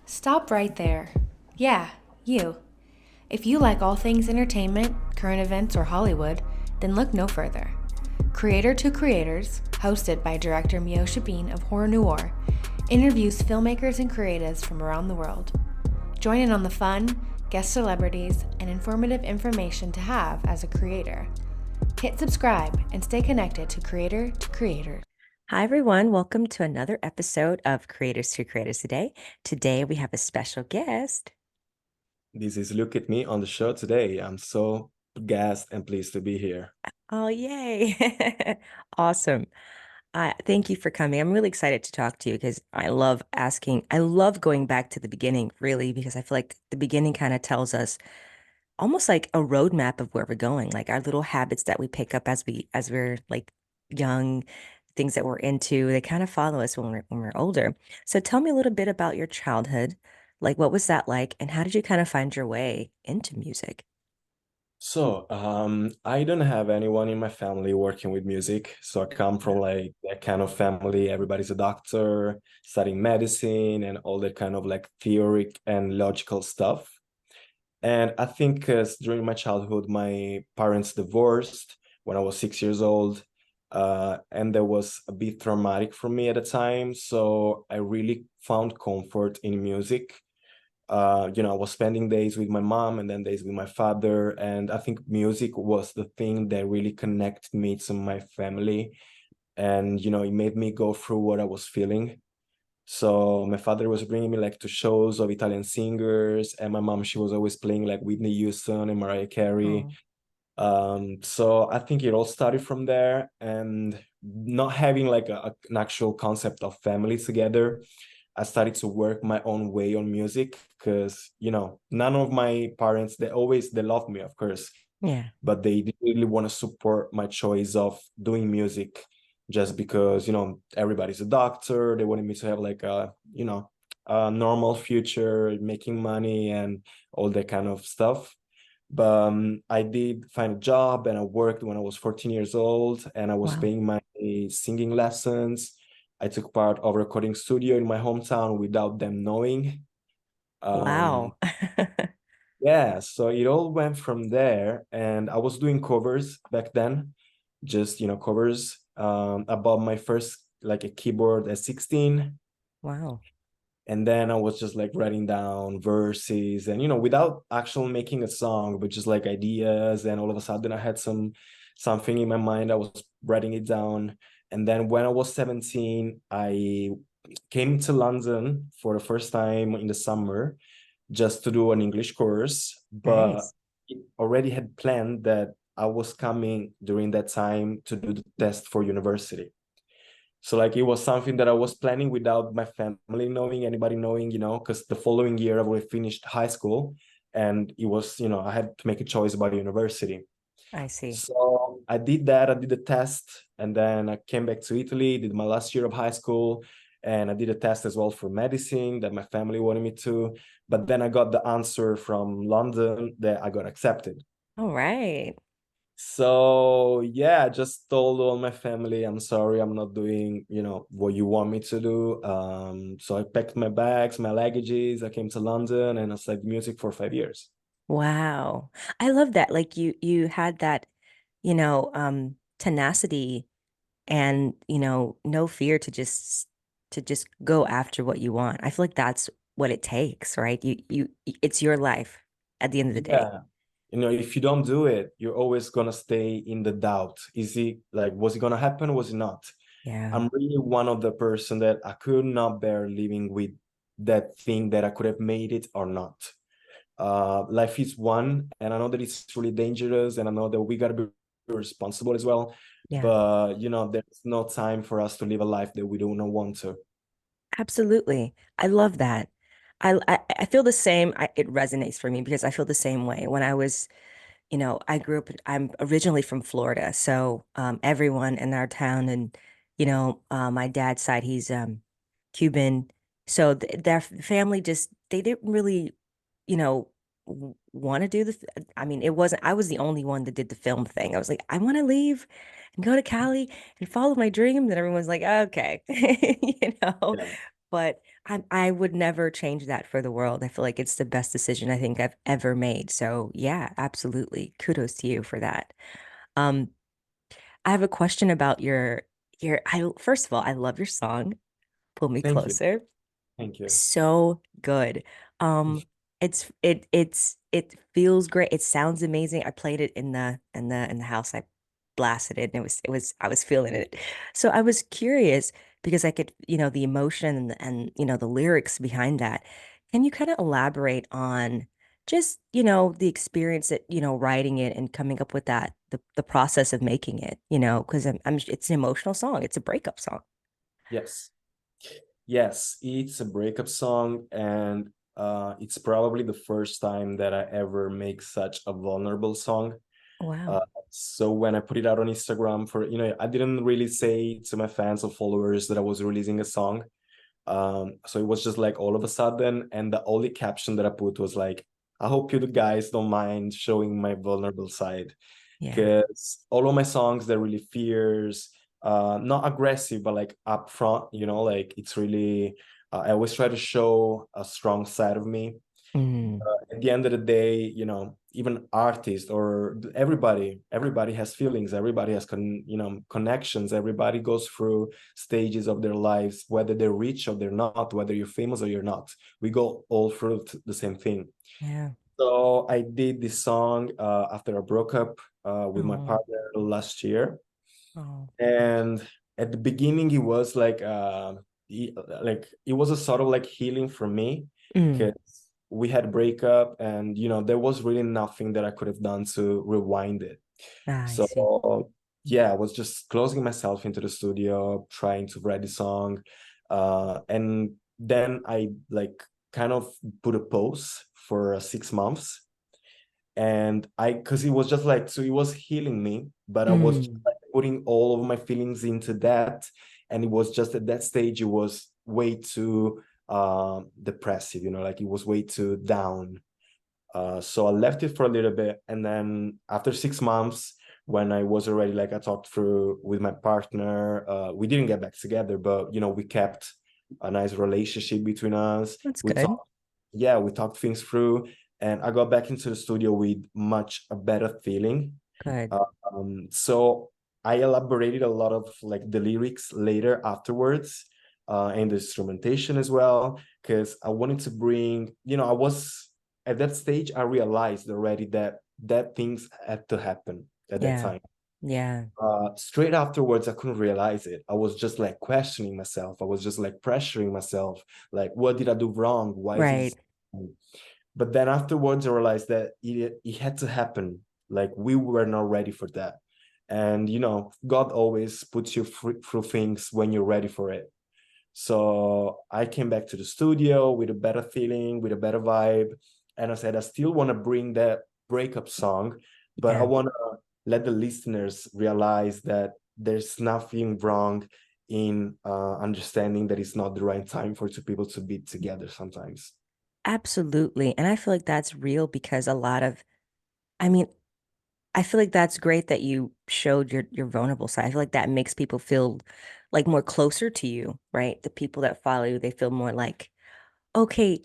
Stop right there. Yeah, you. If you like all things entertainment, current events, or Hollywood, then look no further. Creator to Creators, hosted by director Meosha Bean of Horror Noir, interviews filmmakers and creatives from around the world. Join in on the fun, guest celebrities, and informative information to have as a creator. Hit subscribe and stay connected to Creator to Creator. Hi, everyone. Welcome to another episode of Creators to Creators Today. Today, we have a special guest. This is Luke ATME on the show today. I'm so gassed and pleased to be here. Oh, yay. Awesome. Thank you for coming. I'm really excited to talk to you because I love going back to the beginning, really, because I feel like the beginning kind of tells us almost like a roadmap of where we're going, like our little habits that we pick up as we're like young, things that we're into, they kind of follow us when we're older. So tell me a little bit about your childhood. Like what was that like and how did you kind of find your way into music? I don't have anyone in my family working with music. So I come from like that kind of family. Everybody's a doctor, studying medicine and all that kind of like theoric and logical stuff. And I think during my childhood, my parents divorced when I was 6 years old. And that was a bit traumatic for me at the time. So I really found comfort in music. I was spending days with my mom and then days with my father. And I think music was the thing that really connected me to my family. And, it made me go through what I was feeling. So my father was bringing me like to shows of Italian singers, and my mom, she was always playing like Whitney Houston and Mariah Carey. Oh, So I think it all started from there, and not having like an actual concept of family together. I started to work my own way on music because, none of my parents, they loved me, of course, yeah, but they didn't really want to support my choice of doing music just because, everybody's a doctor. They wanted me to have like a normal future, making money and all that kind of stuff. But I did find a job and I worked when I was 14 years old and I was wow. paying my singing lessons. I took part of a recording studio in my hometown without them knowing. Um, Wow. yeah, so it all went from there. And I was doing covers back then, just, covers. I bought my first like a keyboard at 16. Wow. And then I was just like writing down verses and, without actually making a song, but just like ideas. And all of a sudden I had something in my mind. I was writing it down. And then when I was 17, I came to London for the first time in the summer just to do an English course, but Nice. it already had planned that I was coming during that time to do the test for university. So like it was something that I was planning without my family knowing, anybody knowing, because the following year I would have finished high school and it was, I had to make a choice about university. I see. So I did that. I did the test, and then I came back to Italy, did my last year of high school, and I did a test as well for medicine that my family wanted me to. But then I got the answer from London that I got accepted. All right. So yeah, I just told all my family, I'm sorry, I'm not doing, what you want me to do. So I packed my bags, my luggages, I came to London and I studied music for 5 years. Wow. I love that. Like you had that, tenacity and, no fear to just go after what you want. I feel like that's what it takes, right? It's your life at the end of the day. Yeah. If you don't do it, you're always gonna stay in the doubt. Is it like, was it gonna happen? Was it not? Yeah. I'm really one of the person that I could not bear living with that thing that I could have made it or not. Life is one, and I know that it's really dangerous, and I know that we gotta be responsible as well. Yeah. But there's no time for us to live a life that we do not want to. Absolutely. I love that. I feel the same. It resonates for me because I feel the same way. When I was, I grew up, I'm originally from Florida. So everyone in our town and, my dad's side, he's Cuban. So th their family just, they didn't really, you know, want to do I mean, it wasn't, I was the only one that did the film thing. I was like, I want to leave and go to Cali and follow my dreams. And everyone's like, okay, you know, Yeah. but I would never change that for the world. I feel like it's the best decision I think I've ever made. So yeah, absolutely. Kudos to you for that. Um, I have a question about I first of all, I love your song, Pull Me Thank you. Closer. Thank you. So good. Um, it feels great. It sounds amazing. I played it in the house. I blasted it and it was I was feeling it. So I was curious because I could, the emotion and the lyrics behind that. Can you kind of elaborate on just, the experience that, writing it and coming up with the process of making it, because it's an emotional song. It's a breakup song. Yes. Yes, it's a breakup song, and it's probably the first time that I ever make such a vulnerable song. Uh, Wow. so when I put it out on Instagram for, I didn't really say to my fans or followers that I was releasing a song. So it was just like all of a sudden, and the only caption that I put was like, I hope you guys don't mind showing my vulnerable side, Yeah. because all of my songs, they're really fierce, not aggressive, but like upfront, like it's really, I always try to show a strong side of me. Mm, At the end of the day, even artists or everybody has feelings, everybody has connections, everybody goes through stages of their lives, whether they're rich or they're not, whether you're famous or you're not. We go all through the same thing. yeah. So I did this song after I broke up with my Oh, partner last year. oh. And at the beginning, it was like it was a sort of like healing for me, Mm. because we had breakup, and there was really nothing that I could have done to rewind it. Ah, I see. So yeah, I was just closing myself into the studio, trying to write the song, and then I like kind of put a pause for 6 months, and because it was just like, so it was healing me, but I was just Mm. like putting all of my feelings into that, and it was just at that stage it was way too depressive, like it was way too down. So I left it for a little bit, and then after 6 months, when I was already like, I talked through with my partner, we didn't get back together, but we kept a nice relationship between us. That's We good. talked, yeah, we talked things through, and I got back into the studio with much a better feeling. Good. So I elaborated a lot of like the lyrics later afterwards, and the instrumentation as well, because I wanted to bring, I was at that stage, I realized already that things had to happen at that Yeah. time. Yeah. Straight afterwards, I couldn't realize it. I was just like questioning myself. I was just like pressuring myself, like, what did I do wrong? Why is Right. this? But then afterwards, I realized that it had to happen. Like we were not ready for that. And God always puts you through things when you're ready for it. So I came back to the studio with a better feeling, with a better vibe. And I said, I still want to bring that breakup song, but I Yeah. want to let the listeners realize that there's nothing wrong in understanding that it's not the right time for two people to be together sometimes. Absolutely. And I feel like that's real because I mean, I feel like that's great that you showed your vulnerable side. I feel like that makes people feel like more closer to you, right? The people that follow you, they feel more like, okay,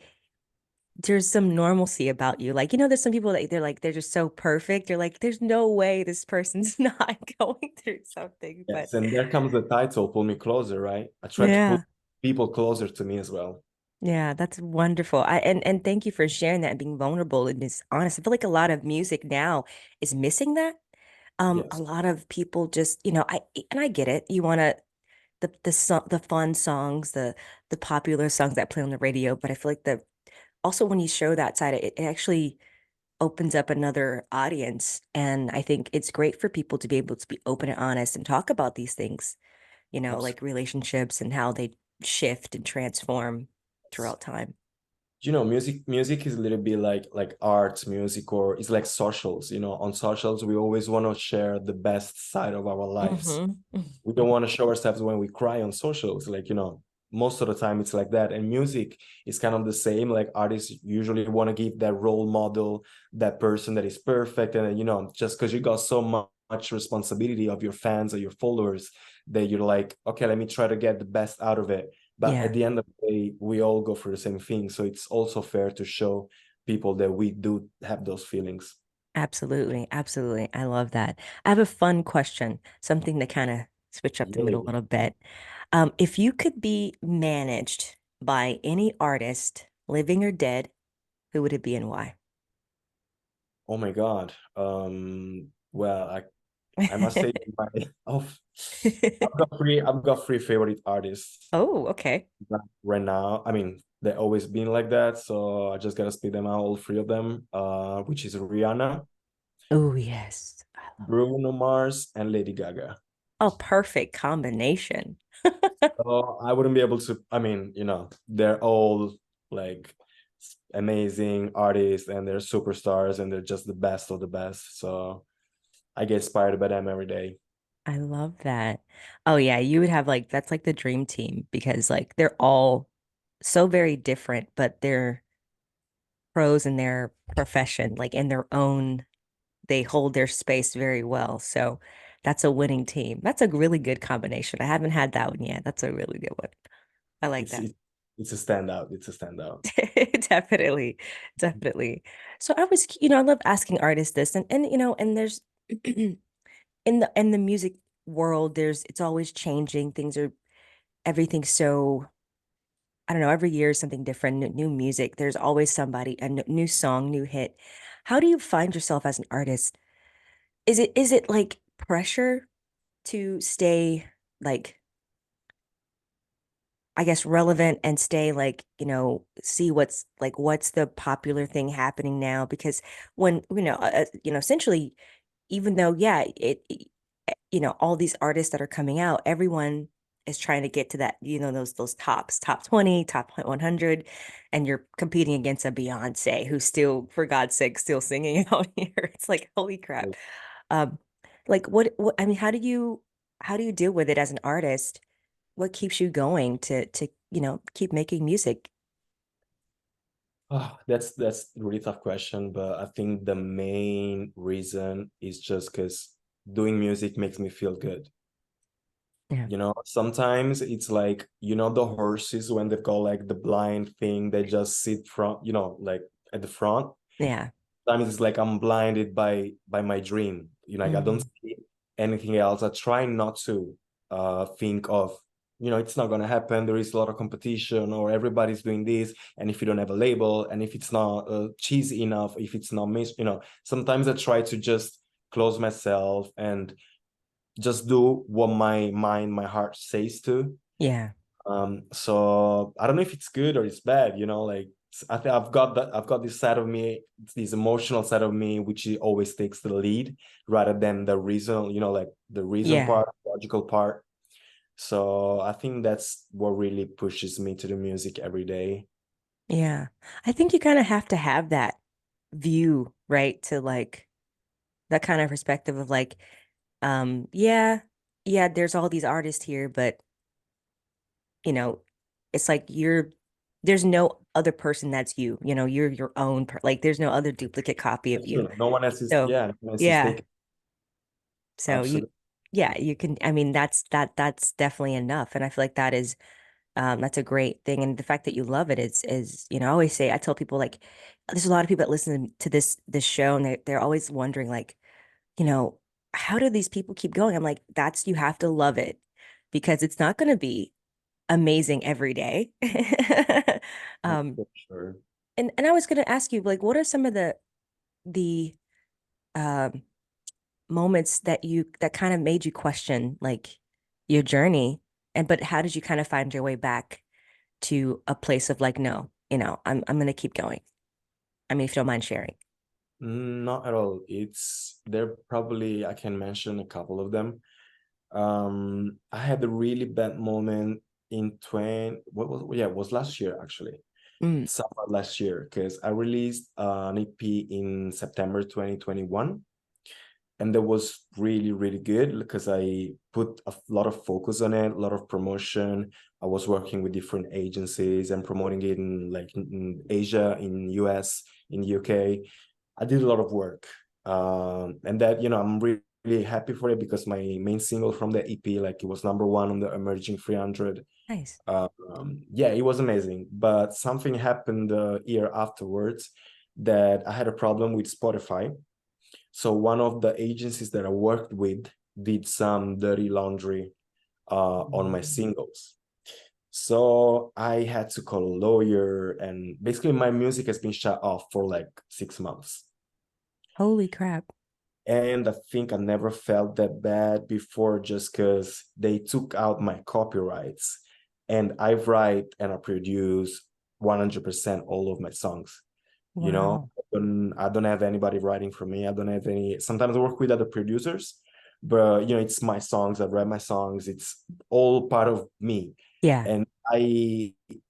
there's some normalcy about you. Like, there's some people that they're just so perfect. You're like, there's no way this person's not going through something. But Yes, and there comes the title, Pull Me Closer, right? I try to pull yeah, people closer to me as well. yeah, that's wonderful. And thank you for sharing that and being vulnerable and just honest. I feel like a lot of music now is missing that. A Yes, lot of people just, I get it. You want to the fun songs, the popular songs that play on the radio, but I feel like the also when you show that side, it actually opens up another audience. And I think it's great for people to be able to be open and honest and talk about these things, absolutely. like relationships and how they shift and transform throughout time. Music is a little bit like arts, music, or it's like socials. On socials, we always want to share the best side of our lives. Hmm. We don't want to show ourselves when we cry on socials. Like, most of the time it's like that. And music is kind of the same. Like artists usually want to give that role model, that person that is perfect. And just because you got so much responsibility of your fans or your followers, that you're like, okay, let me try to get the best out of it. But Yeah. at the end of the day, we all go through the same thing. So it's also fair to show people that we do have those feelings. Absolutely. Absolutely. I love that. I have a fun question, something to kind of switch up the mood a Yay. little bit. If you could be managed by any artist, living or dead, who would it be and why? Oh my God. Well, I must say my I've got three favorite artists Oh, okay. right now. I mean, they've always been like that, so I just gotta spit them out, all three of them, which is Rihanna, Oh, yes. I love it. Bruno Mars, and Lady Gaga. Oh, perfect combination. So I wouldn't be able to, I mean, they're all like amazing artists and they're superstars and they're just the best of the best. So I get inspired by them every day. I love that. Oh yeah, you would have like that's like the dream team because like they're all so very different, but they're pros in their profession, like in their own, they hold their space very well. So that's a winning team. That's a really good combination. I haven't had that one yet. That's a really good one. I like It's that. it, it's a standout. It's a standout. Definitely, definitely. So I was, I love asking artists this and there's in the music world, it's always changing. Everything's so, I don't know, every year is something different, new music. There's always somebody, a new song, new hit. How do you find yourself as an artist? Is it like pressure to stay like, I guess, relevant and stay like, see what's the popular thing happening now? Because when, essentially, even though, yeah, all these artists that are coming out, everyone is trying to get to that, those top 20, top 100, and you're competing against a Beyonce who's still, for God's sake, still singing out here. It's like, holy crap. Um, like I mean, how do you deal with it as an artist? What keeps you going to keep making music? Oh, that's a really tough question, but I think the main reason is just because doing music makes me feel good. Yeah. Sometimes it's like, the horses when they've got like the blind thing, they just sit front, like at the front. Yeah. Sometimes it's like I'm blinded by my dream. Like I don't Mm. see anything else. I try not to think of, it's not gonna happen. There is a lot of competition, or everybody's doing this. And if you don't have a label, and if it's not cheesy enough, if it's not sometimes I try to just close myself and just do what my mind, my heart says to. Yeah. So I don't know if it's good or it's bad, like I think I've got this side of me, this emotional side of me, which always takes the lead rather than the reason, like the reason Yeah. part, logical part. So I think that's what really pushes me to the music every day. Yeah. I think you kind of have to have that view, right? To like that kind of perspective of like, yeah, yeah, there's all these artists here, but you know, it's like there's no other person that's you, you're your own like there's no other duplicate copy of That's you. true. No one else is, So, yeah, no one else is yeah. taking. So Absolutely. yeah, you can, I mean, that's definitely enough. And I feel like that's a great thing. And the fact that you love it is, I always say, I tell people like, there's a lot of people that listen to this show and they're always wondering like, you know, how do these people keep going? I'm like, you have to love it because it's not going to be amazing every day. Um, For sure. and I was going to ask you, like, what are some of the um moments that kind of made you question like your journey? But how did you kind of find your way back to a place of like, no, I'm going to keep going. I mean, if you don't mind sharing. Not at all. There probably, I can mention a couple of them. I had a really bad moment in 20, what was, yeah, it was last year actually, Mm, summer last year, because I released an EP in September 2021, and that was really, really good because I put a lot of focus on it, a lot of promotion. I was working with different agencies and promoting it in like in Asia, in US, in UK. I did a lot of work. And that, I'm really happy for it because my main single from the EP, like it was number one on the Emerging 300. Nice. Yeah, it was amazing. But something happened the year afterwards that I had a problem with Spotify. So one of the agencies that I worked with did some dirty laundry on my singles. So I had to call a lawyer, and basically my music has been shut off for like 6 months. Holy crap. And I think I never felt that bad before, just because they took out my copyrights, and I write and I produce 100% all of my songs. You know, Wow. I don't have anybody writing for me. I don't have any. Sometimes I work with other producers, but you know, it's my songs. I write my songs. It's all part of me. Yeah. And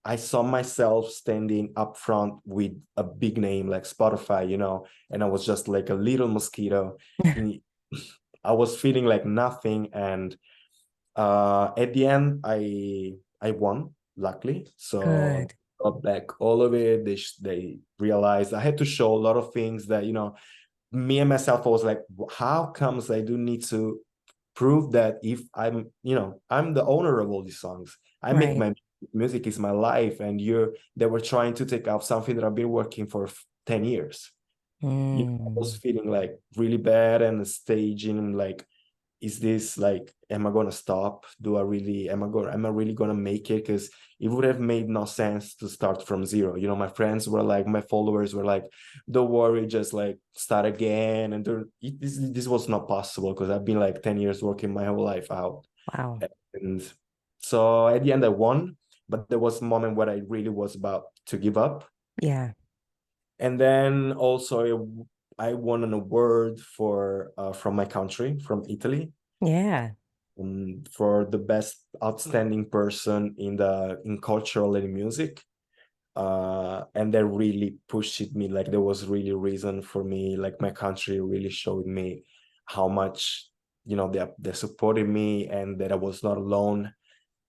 I saw myself standing up front with a big name like Spotify, you know, and I was just like a little mosquito. In, I was feeling like nothing, and at the end, I won, luckily. So Good. got back all of it. They realized I had to show a lot of things that, you know, me and myself, I was like, how comes I do need to prove that if I'm, you know, I'm the owner of all these songs. I make Right. my music is my life, and they were trying to take out something that I've been working for 10 years. You know, I was Mm. feeling like really bad and staging like, is this like, am I gonna stop? Am I really gonna make it? Because it would have made no sense to start from zero. You know, my friends were like, my followers were like, don't worry, just like start again. And this was not possible, because I've been like 10 years working my whole life out. Wow. And so at the end I won, but there was a moment where I really was about to give up. Yeah. And then also I won an award for from my country, from Italy, Yeah. for the best outstanding person in cultural and music. And that really pushed me. Like, there was really reason for me. Like, my country really showed me how much, you know, they supported me, and that I was not alone.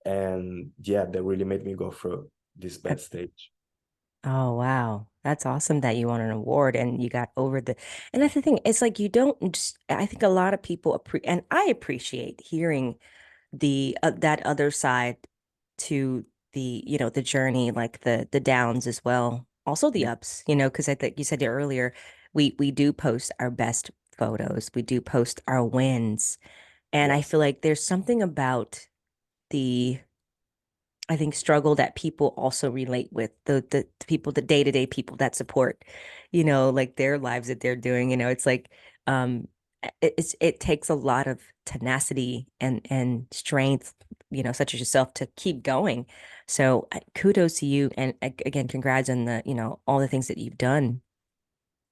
And yeah, that really made me go through this bad stage. Oh, wow. That's awesome that you won an award and you got over and that's the thing. It's like you don't just, I think a lot of people and I appreciate hearing that other side to the journey, like the downs as well. Also the ups, because I think you said it earlier, we do post our best photos. We do post our wins. And I Yes. feel like there's something about the I think struggle that people also relate with the people, the day-to-day people that support, like their lives that they're doing. It's like um it takes a lot of tenacity and strength, such as yourself to keep going. So kudos to you and again, congrats on all the things that you've done.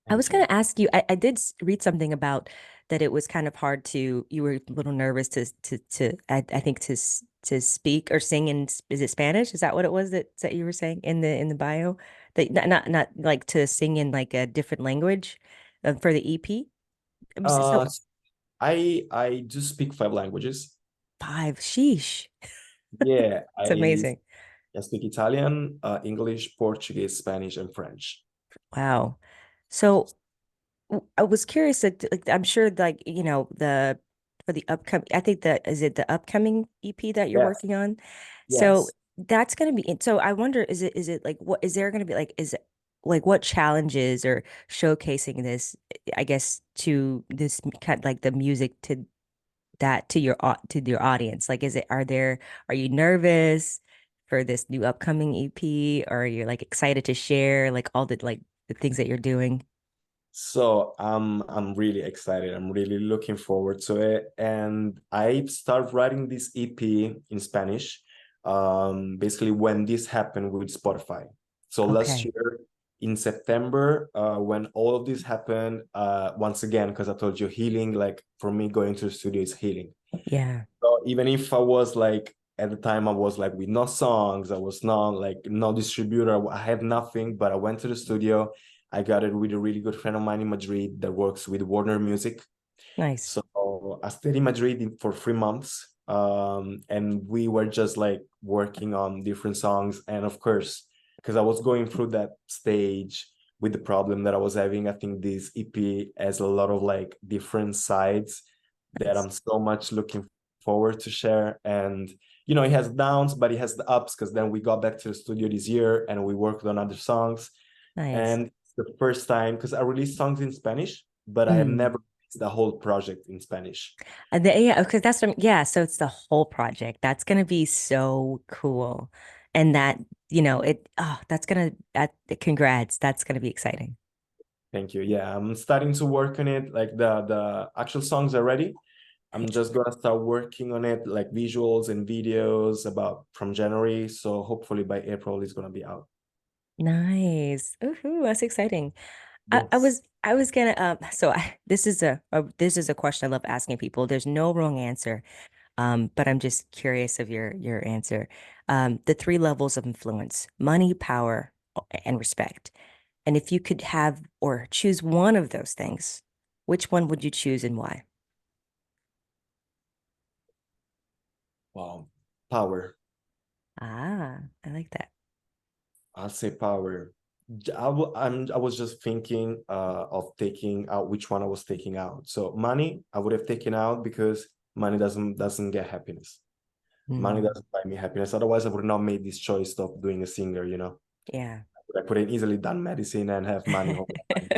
I was Thank going you. to ask you, I did read something about that it was kind of hard you were a little nervous I think to speak or sing in, is it Spanish? Is that what it was that you were saying in the bio? That not like to sing in like a different language for the EP? So Uh, I do speak 5 languages. five, sheesh. Yeah, It's amazing. I speak Italian, English, Portuguese, Spanish, and French. Wow. So I was curious that like I'm sure like the for the upcoming I think that is it the upcoming EP that you're Yes, working on. So yes. that's gonna be so I wonder is it like what is there gonna be like is it like what challenges or showcasing this I guess to this kind like the music to your audience like is it are you nervous for this new upcoming EP or are you like excited to share like all the things that you're doing? So I'm really excited. I'm really looking forward to it. And I started writing this EP in Spanish, basically when this happened with Spotify. So last Okay. year in September, when all of this happened, once again, because I told you healing, like for me, going to the studio is healing. Yeah. So even if I was like at the time I was like with no songs, I was not like no distributor, I had nothing, but I went to the studio. I got it with a really good friend of mine in Madrid that works with Warner Music. Nice. So I stayed in Madrid for 3 months. And we were just like working on different songs. And of course, because I was going through that stage with the problem that I was having, I think this EP has a lot of like different sides that Nice. I'm so much looking forward to share. And you know, it has downs, but it has the ups, because then we got back to the studio this year and we worked on other songs. Nice. And it's the first time, because I released songs in Spanish, but I have Mm. never released the whole project in Spanish. Yeah, because that's what yeah, so it's the whole project. That's gonna be so cool. And that, that's gonna that congrats. That's gonna be exciting. Thank you. Yeah, I'm starting to work on it. Like the actual songs are ready. I'm just gonna start working on it, like visuals and videos about from January. So hopefully by April it's gonna be out. Nice. Ooh, that's exciting. Yes. I was gonna this is a question I love asking people. There's no wrong answer. But I'm just curious of your answer. The three levels of influence: money, power, and respect. And if you could have or choose one of those things, which one would you choose and why? Wow. Power. Ah, I like that. I'll say power. I was just thinking of taking out which one I was taking out. So money, I would have taken out because money doesn't get happiness. Money Mm, doesn't buy me happiness. Otherwise, I would not made this choice of doing a singer, you know. yeah. I could have easily done medicine and have money all the time.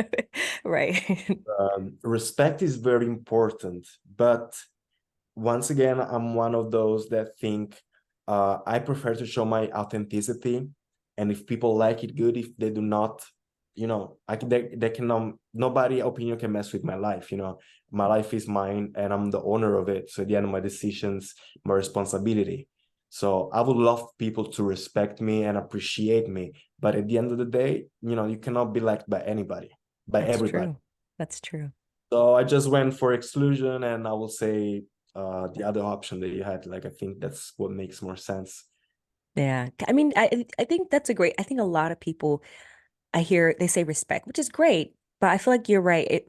Right. Respect is very important, but once again, I'm one of those that think I prefer to show my authenticity, and if people like it, good. If they do not, you know, they cannot. Nobody opinion can mess with my life. You know, my life is mine, and I'm the owner of it. So at the end of my decisions, my responsibility. So I would love people to respect me and appreciate me, but at the end of the day, you know, you cannot be liked by anybody, by That's everybody. true. That's true. So I just went for exclusion, and I will say the other option that you had. Like I think that's what makes more sense. Yeah. I mean, I think that's a great, I think a lot of people I hear they say respect, which is great, but I feel like you're right.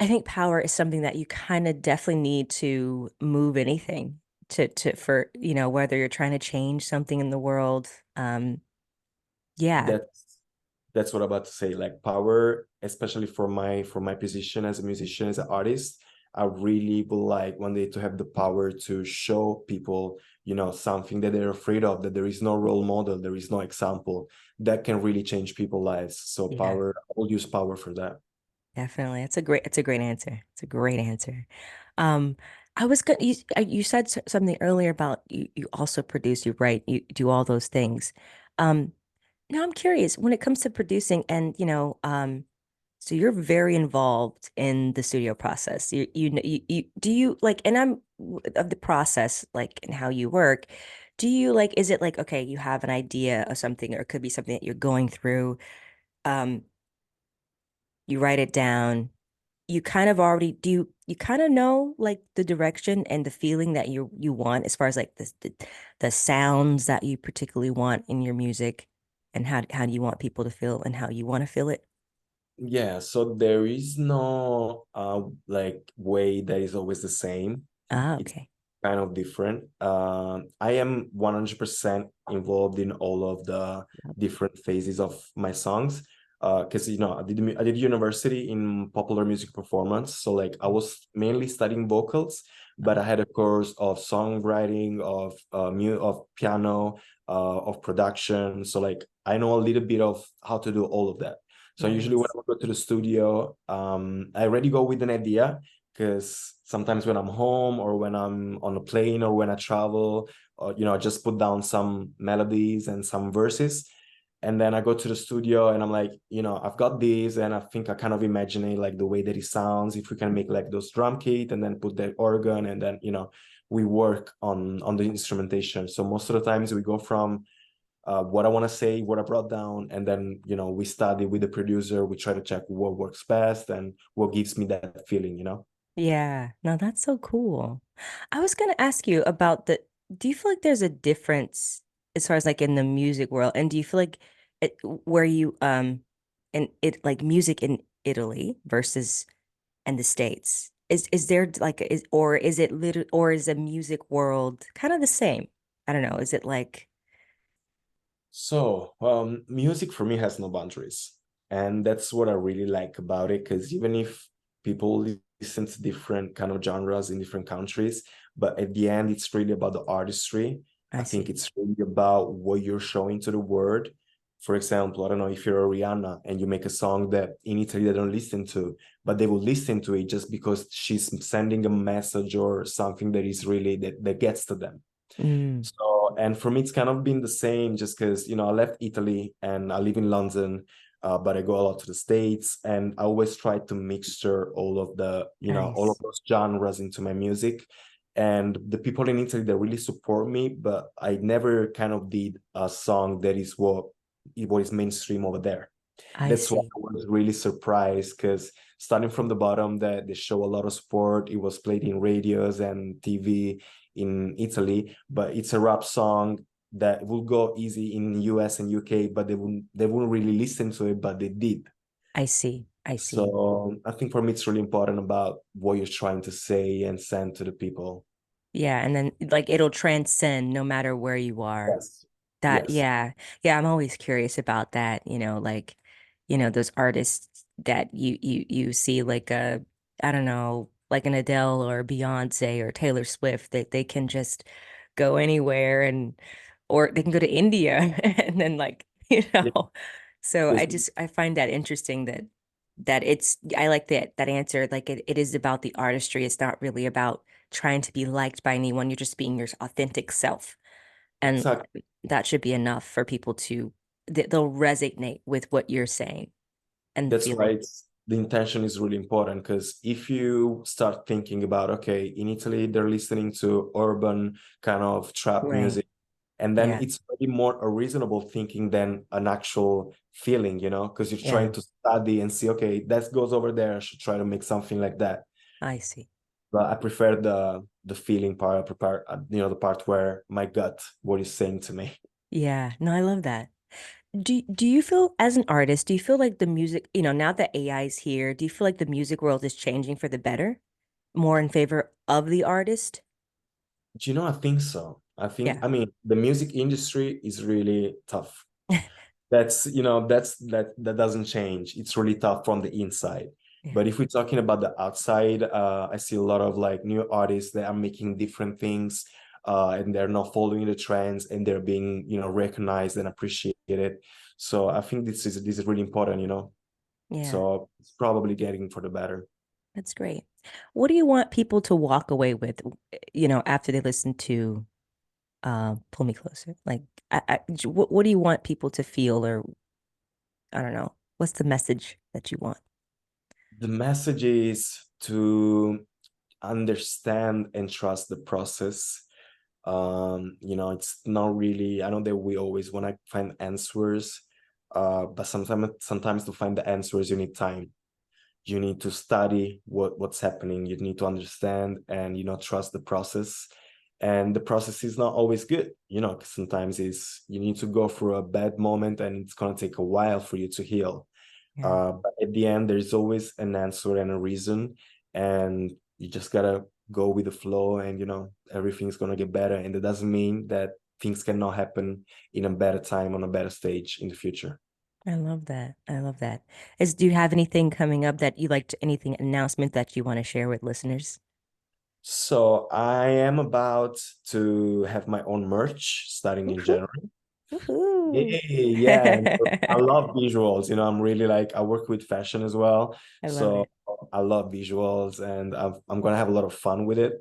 I think power is something that you kind of definitely need to move anything for, whether you're trying to change something in the world. Yeah, That's what I'm about to say. Like power, especially for my position as a musician, as an artist, I really would like one day to have the power to show people, you know, something that they're afraid of, that there is no role model, there is no example that can really change people's lives. So yeah, power, I will use power for that. definitely. It's a great answer. It's a great answer. Um, I was good. You said something earlier about you also produce, you write, you do all those things. Um, Now I'm curious when it comes to producing and, so you're very involved in the studio process. Do you like, and I'm of the process, like, and how you work. Do you like, is it like, okay, you have an idea of something, or it could be something that you're going through. Um, you write it down. You kind of already you kind of know like the direction and the feeling that you want as far as like the sounds that you particularly want in your music and how do you want people to feel and how you want to feel it? Yeah, so there is no like way that is always the same. Ah, It's okay. kind of different. I am 100% involved in all of the different phases of my songs. Because you know, I did university in popular music performance, so like I was mainly studying vocals, but I had a course of songwriting, of piano, of production. So like I know a little bit of how to do all of that. So usually when Nice. I go to the studio, I already go with an idea, because sometimes when I'm home or when I'm on a plane or when I travel, you know, I just put down some melodies and some verses. And then I go to the studio and I'm like, you know, I've got these, and I think I kind of imagine it like the way that it sounds. If we can make like those drum kit and then put the organ, and then, you know, we work on the instrumentation. So most of the times we go from what I want to say, what I brought down, and then, you know, we study with the producer. We try to check what works best and what gives me that feeling, you know. Yeah, no, that's so cool. I was gonna ask you about do you feel like there's a difference as far as like in the music world? And do you feel like where you in it like music in Italy versus and the States? Is there like is or is it literally or is the music world kind of the same? I don't know. Is it like So, music for me has no boundaries. And that's what I really like about it. Because even if people listen to different kind of genres in different countries, but at the end, it's really about the artistry. I I think see. it's really about what you're showing to the world. For example, I don't know if you're a Rihanna and you make a song that in Italy they don't listen to, but they will listen to it just because she's sending a message or something that is really that gets to them. Mm, So, and for me, it's kind of been the same just because, you know, I left Italy and I live in London, but I go a lot to the States, and I always try to mixture all of the, you know, all of nice. those genres into my music. And the people in Italy, they really support me, but I never kind of did a song that is what is mainstream over there. I That's why see. I was really surprised because starting from the bottom, that they show a lot of support. It was played in radios and TV in Italy, but it's a rap song that will go easy in US and UK, but they wouldn't really listen to it, but they did. I see. I see. So I think for me it's really important about what you're trying to say and send to the people. Yeah, and then like it'll transcend no matter where you are. Yes. That, Yes. yeah. Yeah, I'm always curious about that, like, those artists that you see like I don't know, like an Adele or Beyonce or Taylor Swift, that they can just go anywhere, or they can go to India and then like, Yeah. So Yes. I find that interesting that I like that answer. Like it is about the artistry. It's not really about trying to be liked by anyone. You're just being your authentic self. And Exactly. that should be enough for people to they'll resonate with what you're saying and That's feeling. right. The intention is really important because if you start thinking about, okay, in Italy, they're listening to urban kind of trap Right. music, and then Yeah. it's really more a reasonable thinking than an actual feeling, because you're trying Yeah. to study and see, okay, that goes over there. I should try to make something like that. I see. But I prefer the feeling part. I prefer, the part where my gut, what is saying to me. Yeah. No, I love that. Do you feel as an artist, do you feel like the music, now that AI is here, do you feel like the music world is changing for the better? More in favor of the artist? Do you know? I think so. Yeah. I mean, the music industry is really tough. That doesn't change. It's really tough from the inside. Yeah. But if we're talking about the outside, I see a lot of like new artists that are making different things, and they're not following the trends, and they're being, recognized and appreciated. So I think this is really important. Yeah. So it's probably getting for the better. That's great. What do you want people to walk away with, after they listen to Pull Me Closer? Like, what do you want people to feel, or I don't know, what's the message that you want? The message is to understand and trust the process. It's not really, I know that we always want to find answers, but sometimes to find the answers you need time. You need to study what's happening. You need to understand and, trust the process. And the process is not always good, 'cause sometimes you need to go through a bad moment and it's going to take a while for you to heal. Yeah, But at the end, there's always an answer and a reason, and you just gotta go with the flow, and everything's gonna get better. And that doesn't mean that things cannot happen in a better time on a better stage in the future. I love that. I love that. Do you have anything coming up that you like anything announcement that you want to share with listeners? So I am about to have my own merch starting in Woohoo. January. Woohoo. Yeah. And I love visuals. I'm really like, I work with fashion as well. I love So it. I love visuals, and I'm going to have a lot of fun with it.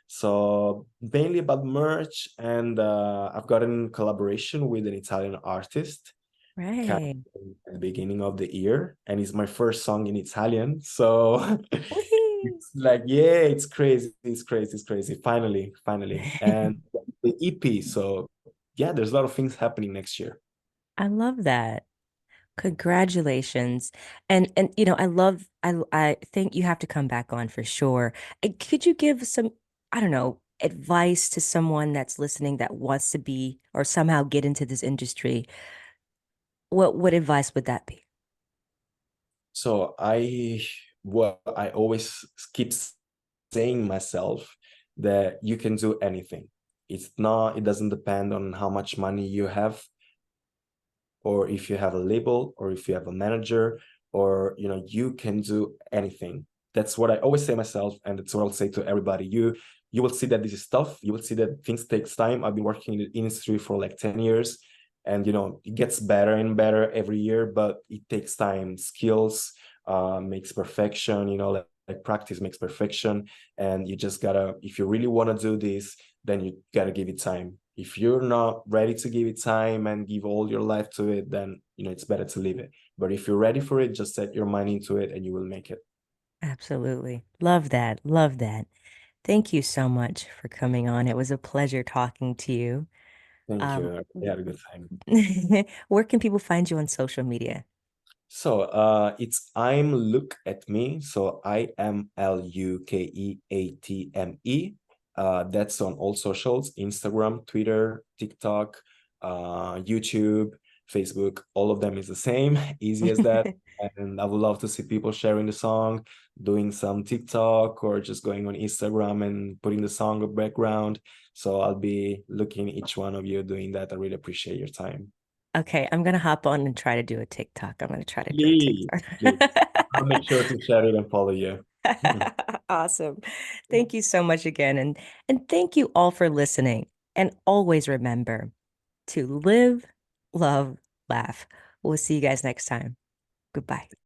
So mainly about merch, and I've got in collaboration with an Italian artist kind Right. of at the beginning of the year, and it's my first song in Italian. So Woohoo. it's like, yeah, it's crazy. It's crazy. It's crazy. Finally, finally. And the EP. So yeah, there's a lot of things happening next year. I love that. Congratulations. And I think you have to come back on for sure. Could you give some, I don't know, advice to someone that's listening that wants to be or somehow get into this industry? What advice would that be? So I always keep saying myself that you can do anything. It doesn't depend on how much money you have, or if you have a label, or if you have a manager, or you can do anything. That's what I always say myself, and that's what I'll say to everybody. you will see that this is tough. You will see that things takes time. I've been working in the industry for like 10 years, and it gets better and better every year, but it takes time. Skills makes perfection, like practice makes perfection. And you just gotta, if you really want to do this, then you gotta give it time. If you're not ready to give it time and give all your life to it, then it's better to leave it. But if you're ready for it, just set your mind into it and you will make it. Absolutely. Love that. Love that. Thank you so much for coming on. It was a pleasure talking to you. Thank Um, you. I had a good time. where can people find you on social media? So it's I'm Luke ATME. So IMLUKEATME. That's on all socials: Instagram, Twitter, TikTok, YouTube, Facebook. All of them is the same, easy as that. And I would love to see people sharing the song, doing some TikTok, or just going on Instagram and putting the song a background. So I'll be looking each one of you doing that. I really appreciate your time. Okay, I'm gonna hop on and try to do a TikTok. I'm gonna try to do a Please, TikTok. please. I'll make sure to share it and follow you. Awesome. Thank you so much again. And thank you all for listening. And always remember to live, love, laugh. We'll see you guys next time. Goodbye.